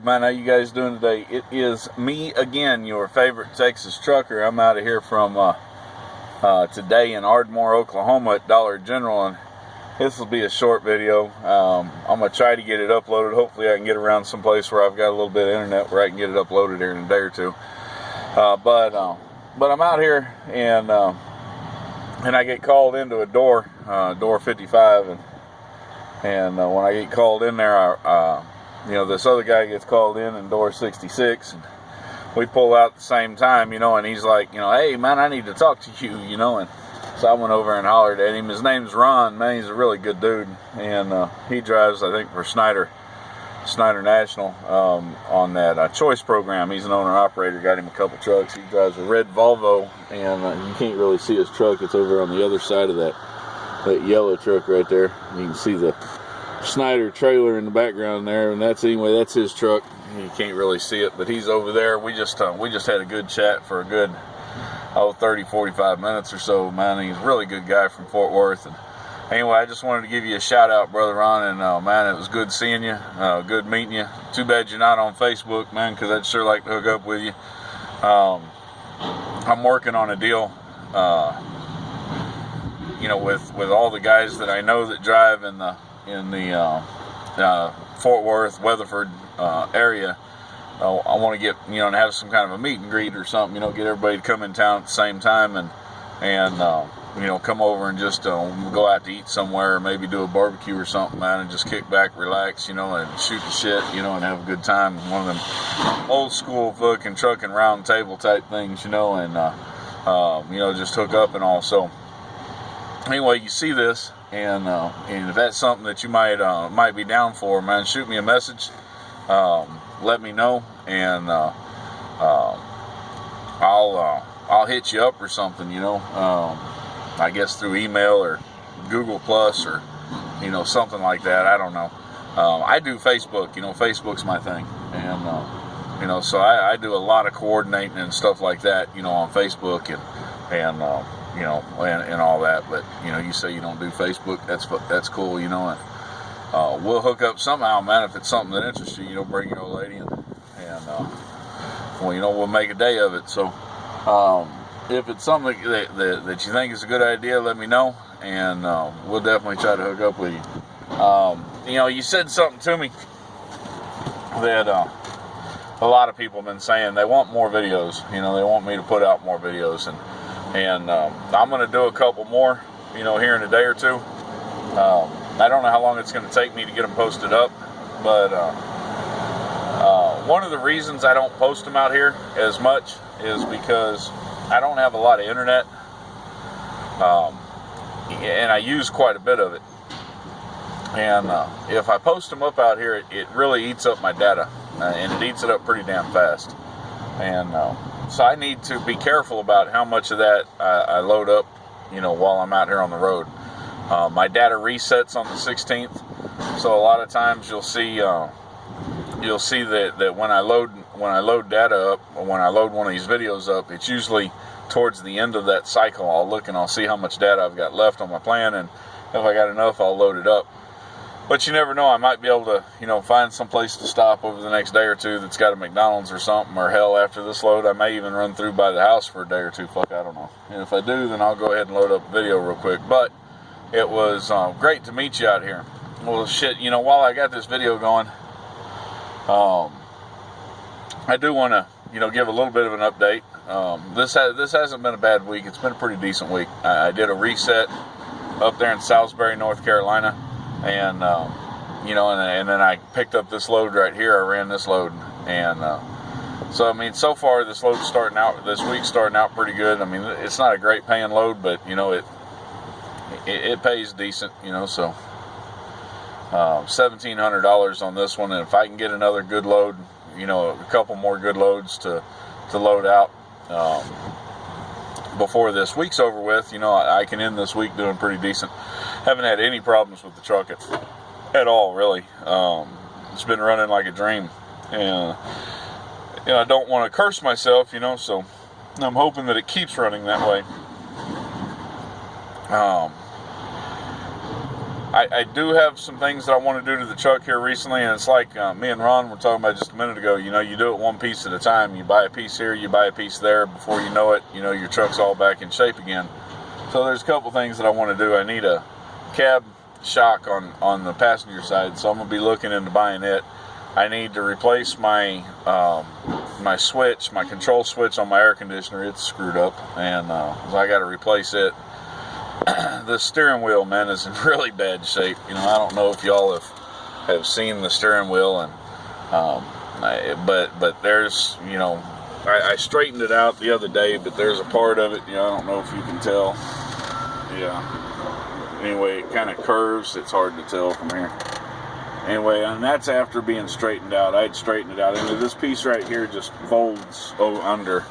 man. How you guys doing today? It is me again, your favorite Texas trucker. I'm out of here from today in Ardmore, Oklahoma at Dollar General, and this will be a short video. I'm gonna try to get it uploaded. Hopefully I can get around someplace where I've got a little bit of internet where I can get it uploaded here in a day or two. But I'm out here and I get called into a door 55, and when I get called in there, this other guy gets called in door 66, and we pull out at the same time, and he's like, hey man, I need to talk to you, and so I went over and hollered at him. His name's Ron, man. He's a really good dude, and he drives, I think, for Snyder National on that choice program. He's an owner-operator, got him a couple trucks. He drives a red Volvo, and you can't really see his truck. It's over on the other side of that yellow truck right there. You can see the Snyder trailer in the background there, and that's his truck. You can't really see it, but he's over there. We just had a good chat for a good 30-45 minutes or so, man. He's a really good guy from Fort Worth. And anyway, I just wanted to give you a shout out, Brother Ron, and man, it was good seeing you, good meeting you. Too bad you're not on Facebook, man, because I'd sure like to hook up with you. I'm working on a deal, with all the guys that I know that drive in the Fort Worth, Weatherford area. I want to get, and have some kind of a meet and greet or something, get everybody to come in town at the same time and come over and just go out to eat somewhere, or maybe do a barbecue or something, man, and just kick back, relax, and shoot the shit, and have a good time. One of them old school fucking trucking round table type things, and just hook up and all. So anyway, you see this, and if that's something that you might be down for, man, shoot me a message. Let me know, and I'll hit you up or something, I guess through email or Google Plus or, something like that. I don't know. I do Facebook, Facebook's my thing. And, so I do a lot of coordinating and stuff like that, on Facebook and all that. But, you say you don't do Facebook, that's cool, and we'll hook up somehow, man, if it's something that interests you, bring your old lady and we'll make a day of it. So, if it's something that you think is a good idea, let me know, and we'll definitely try to hook up with you. You said something to me that a lot of people have been saying they want more videos. They want me to put out more videos, and I'm going to do a couple more, here in a day or two. I don't know how long it's going to take me to get them posted up, but one of the reasons I don't post them out here as much is because I don't have a lot of internet, and I use quite a bit of it. And if I post them up out here, it really eats up my data, and it eats it up pretty damn fast. And so I need to be careful about how much of that I load up, while I'm out here on the road. My data resets on the 16th, so a lot of times you'll see that when I load data up, or when I load one of these videos up, it's usually towards the end of that cycle. I'll look and I'll see how much data I've got left on my plan, and if I got enough, I'll load it up. But you never know, I might be able to, find some place to stop over the next day or two that's got a McDonald's or something, or hell, after this load, I may even run through by the house for a day or two. Fuck, I don't know. And if I do, then I'll go ahead and load up a video real quick. But it was great to meet you out here. Well, shit, while I got this video going, I do want to, give a little bit of an update. This hasn't been a bad week. It's been a pretty decent week. I did a reset up there in Salisbury, North Carolina, and and then I picked up this load right here. I ran this load, and so so far this week's starting out pretty good. It's not a great paying load, but it pays decent, so $1,700 on this one, and if I can get another good load, a couple more good loads to load out before this week's over with, I can end this week doing pretty decent. Haven't had any problems with the truck at all, really. It's been running like a dream, and I don't want to curse myself, so I'm hoping that it keeps running that way. I do have some things that I want to do to the truck here recently, and it's like me and Ron were talking about just a minute ago. You know, you do it one piece at a time. You buy a piece here, you buy a piece there. Before you know it, you know, your truck's all back in shape again. So there's a couple things that I want to do. I need a cab shock on the passenger side, so I'm going to be looking into buying it. I need to replace my my switch, my control switch on my air conditioner. It's screwed up, and so I got to replace it. The steering wheel, man, is in really bad shape. You know, I don't know if y'all have seen the steering wheel, and but there's, you know, I straightened it out the other day, but there's a part of it, you know, I don't know if you can tell. Yeah. Anyway, it kind of curves. It's hard to tell from here. Anyway, and that's after being straightened out. I'd straightened it out. And this piece right here just folds under.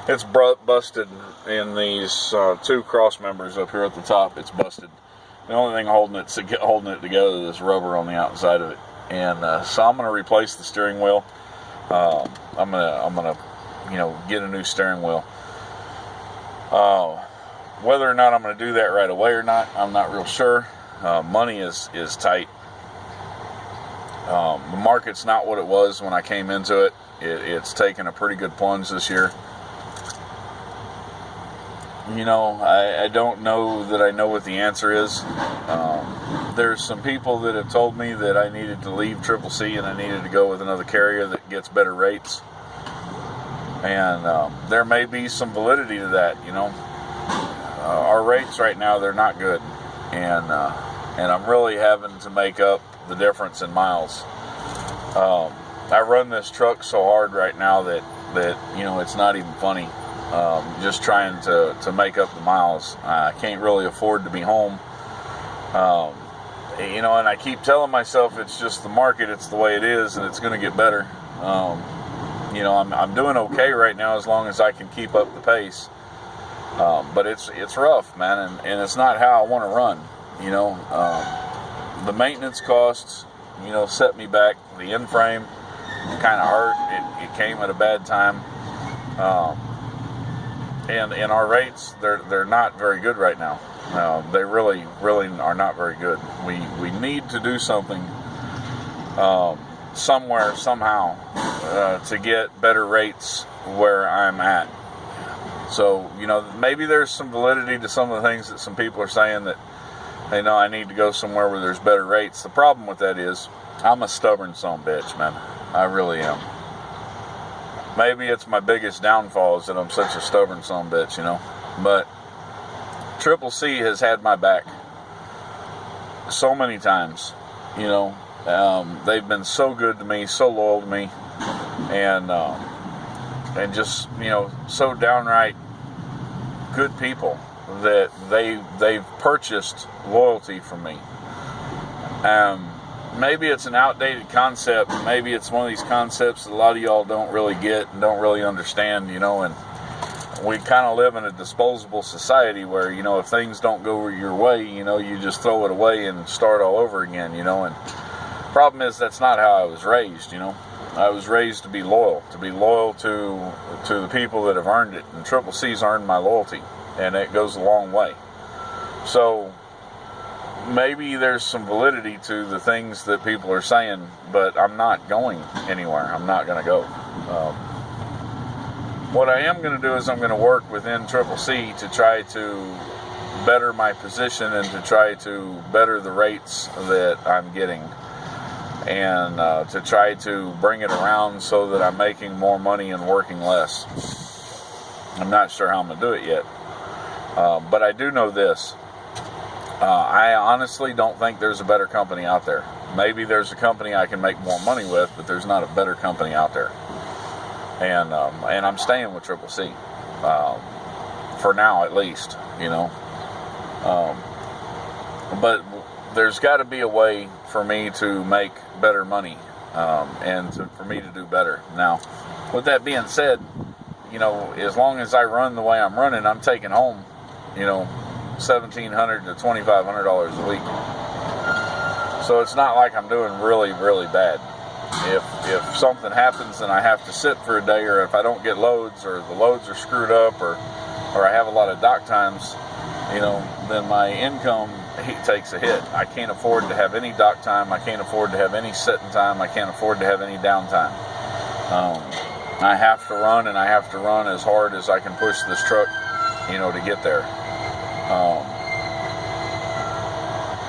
It's busted in these two cross members up here at the top. It's busted. The only thing holding it together is rubber on the outside of it. And so I'm going to replace the steering wheel. I'm gonna, you know, get a new steering wheel. Whether or not I'm going to do that right away or not, I'm not real sure. Money is tight. The market's not what it was when I came into it. It's taken a pretty good plunge this year. You know, I don't know that I know what the answer is. There's some people that have told me that I needed to leave Triple C and I needed to go with another carrier that gets better rates. And there may be some validity to that, you know. Our rates right now, they're not good. And I'm really having to make up the difference in miles. I run this truck so hard right now that you know, it's not even funny. Just trying to make up the miles. I can't really afford to be home. You know, and I keep telling myself it's just the market, it's the way it is, and it's going to get better. You know, I'm doing okay right now as long as I can keep up the pace. But it's rough, man, and it's not how I want to run. You know, the maintenance costs, you know, set me back. The end frame kind of hurt. It came at a bad time. And our rates, they're not very good right now. They really are not very good. We need to do something somewhere, somehow, to get better rates where I'm at. So, you know, maybe there's some validity to some of the things that some people are saying, that they know I need to go somewhere where there's better rates. The problem with that is I'm a stubborn son of a bitch, man. I really am. Maybe it's my biggest downfall is that I'm such a stubborn son of a bitch, you know. But Triple C has had my back so many times, you know. They've been so good to me, so loyal to me, and just, you know, so downright good people that they've purchased loyalty from me. Maybe it's an outdated concept. Maybe it's one of these concepts that a lot of y'all don't really get and don't really understand, you know, and we kind of live in a disposable society where, you know, if things don't go your way, you know, you just throw it away and start all over again, you know. And the problem is that's not how I was raised, you know. I was raised to be loyal to the people that have earned it, and Triple C's earned my loyalty, and it goes a long way. So maybe there's some validity to the things that people are saying, but I'm not going anywhere. I'm not going to go. What I am going to do is I'm going to work within Triple C to try to better my position and to try to better the rates that I'm getting, and to try to bring it around so that I'm making more money and working less. I'm not sure how I'm going to do it yet, but I do know this. I honestly don't think there's a better company out there. Maybe there's a company I can make more money with, but there's not a better company out there. And I'm staying with Triple C for now, at least, you know. But there's got to be a way for me to make better money, and for me to do better. Now, with that being said, you know, as long as I run the way I'm running, I'm taking home, you know, $1,700 to $2,500 a week. So it's not like I'm doing really, really bad. If something happens and I have to sit for a day, or if I don't get loads, or the loads are screwed up, or I have a lot of dock times, you know, then my income he takes a hit. I can't afford to have any dock time. I can't afford to have any sitting time. I can't afford to have any downtime. I have to run, and I have to run as hard as I can push this truck, you know, to get there.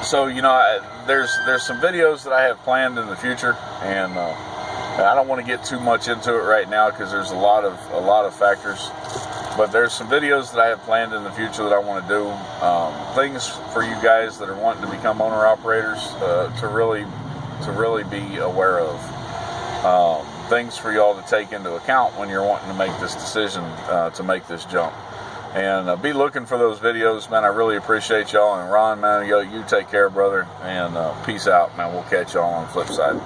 So, you know, there's some videos that I have planned in the future, and I don't want to get too much into it right now because there's a lot of factors. But there's some videos that I have planned in the future that I want to do. Things for you guys that are wanting to become owner-operators to really be aware of. Things for y'all to take into account when you're wanting to make this decision to make this jump. And be looking for those videos, man. I really appreciate y'all. And Ron, man, you take care, brother. And peace out, man. We'll catch y'all on the flip side.